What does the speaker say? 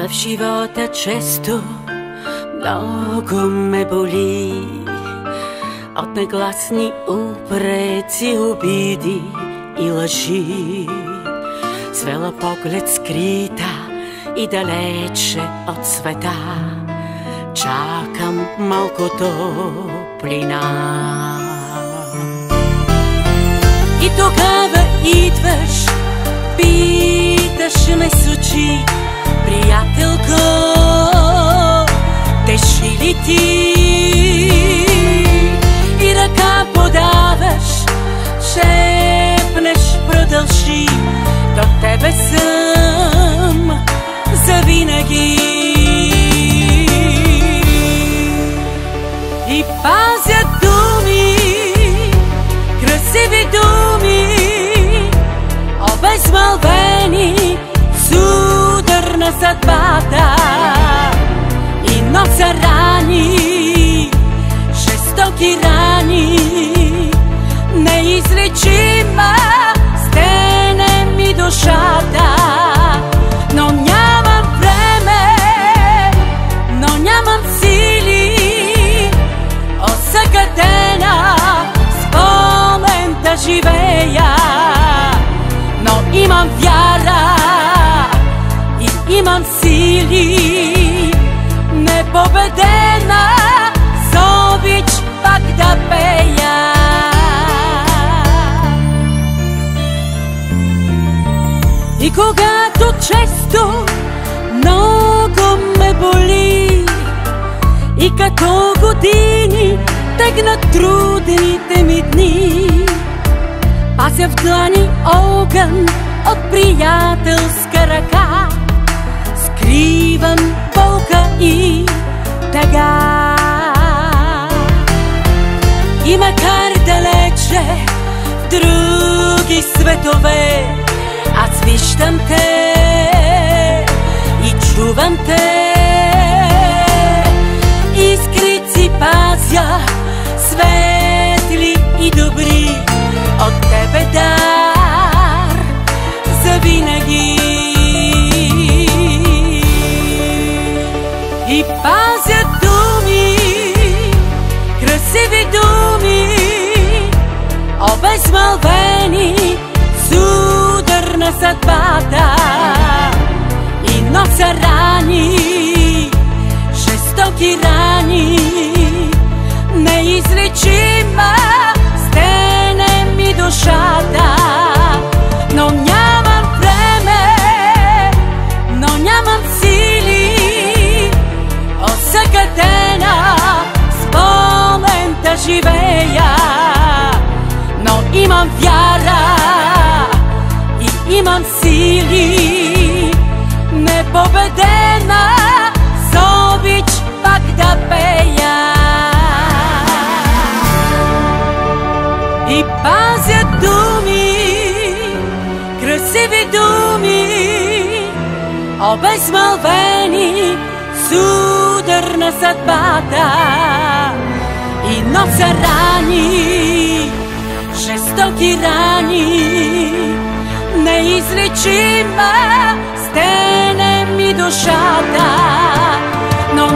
В живота често много ме боли от негласни упреци, обиди и лъжи. Свела поглед скрита и далече от света, чакам малко топлина. И тогава идваш, питаш ме с очи: приятелко, тежи ли ти? И ръка подаваш, шепнеш: продължи, до тебе съм завинаги. И пазят думи, красиви думи, обезмълвени с удар на съдбата, и носа рани, жестоки рани, неизлечима стене ми душата. Но нямам време, но нямам сили, осъкатена спомен да живея. Но имам вяра и имам сили, непобедена, с обич пак да пея. И когато често много ме боли, и като години тегнат трудните ми дни, пася в длани огън от приятелска ръка, скривам болка и тъга. И макар далече в други светове, аз виждам те и чувам те. Искрици пазя, светли и добри, от тебе дар завинаги. И пазят думи, красиви думи, обезмълвени с удар на съдбата, и носа рани, жестоки рани, неизлечима стене ми душата. Но нямам време, но нямам сили, осъкатена спомен да живея. Но имам вяра и имам сили, непобедена, с обич пак да пея. И пазят думи, красиви думи, обезмълвени с удар на съдбата, и носа рани, жестоки рани, неизлечима стене ми душата. Но